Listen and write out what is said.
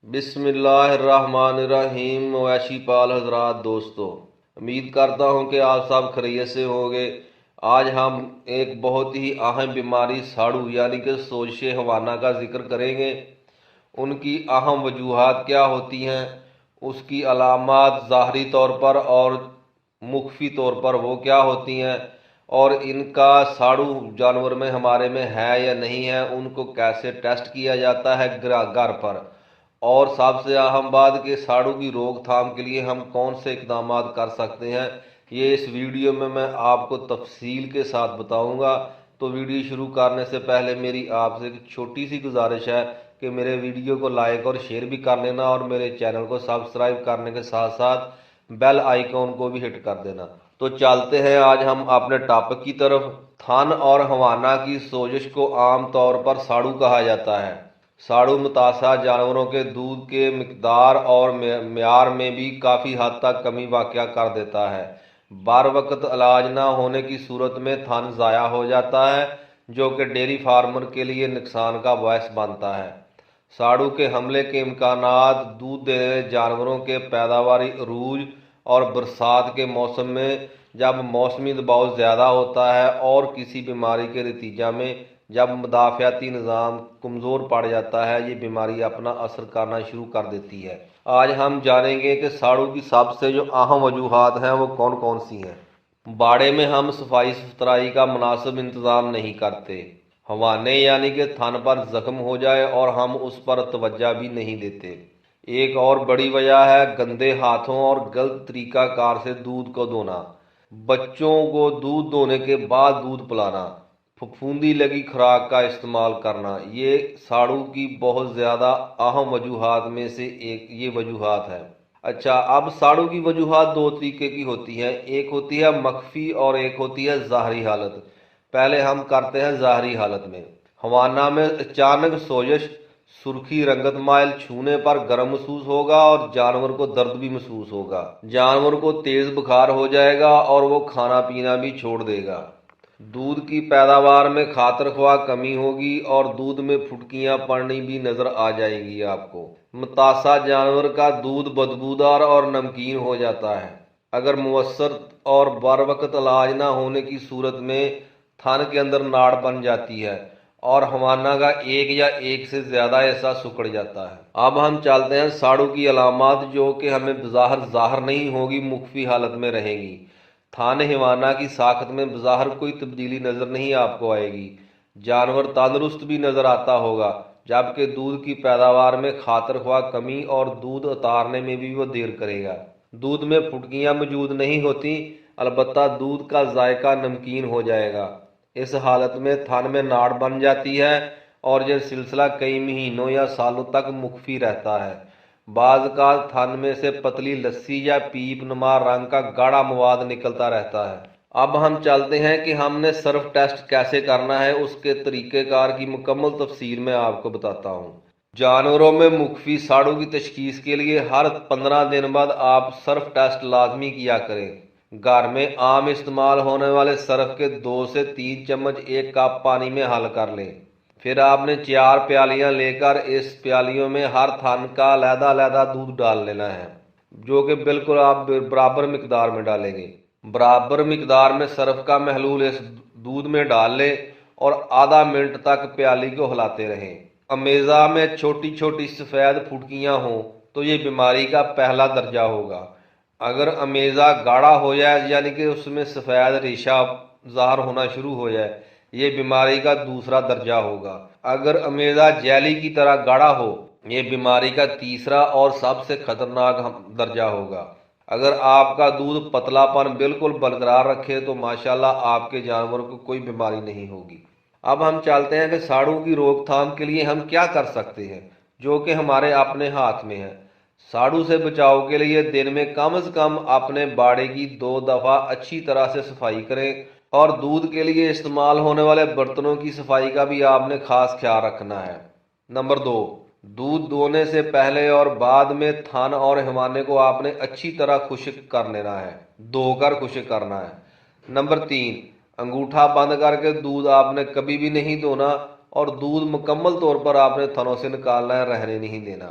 بسم اللہ الرحمن الرحیم مویشی پال حضرات دوستو، امید کرتا ہوں کہ آپ سب خیریت سے ہوں گے۔ آج ہم ایک بہت ہی اہم بیماری ساڑو یعنی کہ سوزش حوانہ کا ذکر کریں گے۔ ان کی اہم وجوہات کیا ہوتی ہیں، اس کی علامات ظاہری طور پر اور مخفی طور پر وہ کیا ہوتی ہیں، اور ان کا ساڑو جانور میں ہمارے میں ہے یا نہیں ہے، ان کو کیسے ٹیسٹ کیا جاتا ہے گھر پر، اور سب سے اہم بات کہ ساڑو کی روک تھام کے لیے ہم کون سے اقدامات کر سکتے ہیں، یہ اس ویڈیو میں آپ کو تفصیل کے ساتھ بتاؤں گا۔ تو ویڈیو شروع کرنے سے پہلے میری آپ سے ایک چھوٹی سی گزارش ہے کہ میرے ویڈیو کو لائک اور شیئر بھی کر لینا، اور میرے چینل کو سبسکرائب کرنے کے ساتھ ساتھ بیل آئیکن کو بھی ہٹ کر دینا۔ تو چلتے ہیں آج ہم اپنے ٹاپک کی طرف۔ تھن اور حوانہ کی سوزش کو عام طور پر ساڑو کہا جاتا ہے۔ ساڑو متاثرہ جانوروں کے دودھ کے مقدار اور معیار میں بھی کافی حد تک کمی واقع کر دیتا ہے۔ بر وقت علاج نہ ہونے کی صورت میں تھن ضائع ہو جاتا ہے، جو کہ ڈیری فارمر کے لیے نقصان کا باعث بنتا ہے۔ ساڑو کے حملے کے امکانات دودھ دینے والے جانوروں کے پیداواری عروج اور برسات کے موسم میں جب موسمی دباؤ زیادہ ہوتا ہے، اور کسی بیماری کے نتیجہ میں جب مدافعتی نظام کمزور پڑ جاتا ہے، یہ بیماری اپنا اثر کرنا شروع کر دیتی ہے۔ آج ہم جانیں گے کہ ساڑو کی سب سے جو اہم وجوہات ہیں وہ کون کون سی ہیں۔ باڑے میں ہم صفائی ستھرائی کا مناسب انتظام نہیں کرتے۔ حوانے یعنی کہ تھن پر زخم ہو جائے اور ہم اس پر توجہ بھی نہیں دیتے۔ ایک اور بڑی وجہ ہے گندے ہاتھوں اور غلط طریقہ کار سے دودھ کو دھونا۔ بچوں کو دودھ دونے کے بعد دودھ پلانا، پھپھوندی لگی خوراک کا استعمال کرنا، یہ ساڑو کی بہت زیادہ اہم وجوہات میں سے یہ وجوہات ہے۔ اچھا، اب ساڑو کی وجوہات دو طریقے کی ہوتی ہیں، ایک ہوتی ہے مخفی اور ایک ہوتی ہے ظاہری حالت۔ پہلے ہم کرتے ہیں ظاہری حالت میں۔ حوانہ میں اچانک سوزش، سرخی رنگت مائل، چھونے پر گرم محسوس ہوگا اور جانور کو درد بھی محسوس ہوگا۔ جانور کو تیز بخار ہو جائے گا اور وہ کھانا پینا بھی چھوڑ دے گا۔ دودھ کی پیداوار میں خاطر خواہ کمی ہوگی اور دودھ میں پھٹکیاں پڑنی بھی نظر آ جائے گی آپ کو۔ متاثرہ جانور کا دودھ بدبودار اور نمکین ہو جاتا ہے۔ اگر مؤثر اور بر وقت علاج نہ ہونے کی صورت میں تھن کے اندر ناڑ بن جاتی ہے اور حوانہ کا ایک یا ایک سے زیادہ حصہ سکڑ جاتا ہے۔ اب ہم چلتے ہیں ساڑو کی علامات، جو کہ ہمیں بظاہر ظاہر نہیں ہوگی، مخفی حالت میں رہیں گی۔ تھن حوانہ کی ساخت میں بظاہر کوئی تبدیلی نظر نہیں آپ کو آئے گی۔ جانور تندرست بھی نظر آتا ہوگا، جبکہ دودھ کی پیداوار میں خاطر خواہ کمی اور دودھ اتارنے میں بھی وہ دیر کرے گا۔ دودھ میں پھٹکیاں موجود نہیں ہوتی، البتہ دودھ کا ذائقہ نمکین ہو جائے گا۔ اس حالت میں تھن میں ناڑ بن جاتی ہے اور یہ سلسلہ کئی مہینوں یا سالوں تک مخفی رہتا ہے۔ بعض کا تھن میں سے پتلی لسی یا پیپ نما رنگ کا گاڑھا مواد نکلتا رہتا ہے۔ اب ہم چلتے ہیں کہ ہم نے سرف ٹیسٹ کیسے کرنا ہے، اس کے طریقہ کار کی مکمل تفصیل میں آپ کو بتاتا ہوں۔ جانوروں میں مخفی ساڑو کی تشخیص کے لیے ہر 15 دن بعد آپ سرف ٹیسٹ لازمی کیا کریں۔ گھر میں عام استعمال ہونے والے سرف کے 2 سے 3 چمچ ایک کپ پانی میں حل کر لیں۔ پھر آپ نے 4 پیالیاں لے کر اس پیالیوں میں ہر تھن کا علیحدہ علیحدہ دودھ ڈال لینا ہے، جو کہ بالکل آپ برابر مقدار میں ڈالیں گے۔ برابر مقدار میں سرف کا محلول اس دودھ میں ڈال لیں اور آدھا منٹ تک پیالی کو ہلاتے رہیں۔ امیزہ میں چھوٹی چھوٹی سفید پھٹکیاں ہوں تو یہ بیماری کا پہلا درجہ ہوگا۔ اگر امیزہ گاڑھا ہو جائے یعنی کہ اس میں سفید ریشہ ظاہر ہونا شروع ہو جائے، یہ بیماری کا دوسرا درجہ ہوگا۔ اگر امیزہ جیلی کی طرح گاڑھا ہو، یہ بیماری کا تیسرا اور سب سے خطرناک درجہ ہوگا۔ اگر آپ کا دودھ پتلا پن بالکل برقرار رکھے تو ماشاءاللہ آپ کے جانور کو کوئی بیماری نہیں ہوگی۔ اب ہم چلتے ہیں کہ ساڑو کی روک تھام کے لیے ہم کیا کر سکتے ہیں، جو کہ ہمارے اپنے ہاتھ میں ہے۔ ساڑو سے بچاؤ کے لیے دن میں کم از کم اپنے باڑے کی 2 دفعہ اچھی طرح سے صفائی کریں، اور دودھ کے لیے استعمال ہونے والے برتنوں کی صفائی کا بھی آپ نے خاص خیال رکھنا ہے۔ نمبر 2، دودھ دونے سے پہلے اور بعد میں تھن اور حوانے کو آپ نے اچھی طرح خشک کر لینا ہے، دھو کر خشک کرنا ہے۔ نمبر 3، انگوٹھا بند کر کے دودھ آپ نے کبھی بھی نہیں دھونا، اور دودھ مکمل طور پر آپ نے تھنوں سے نکالنا ہے، رہنے نہیں دینا۔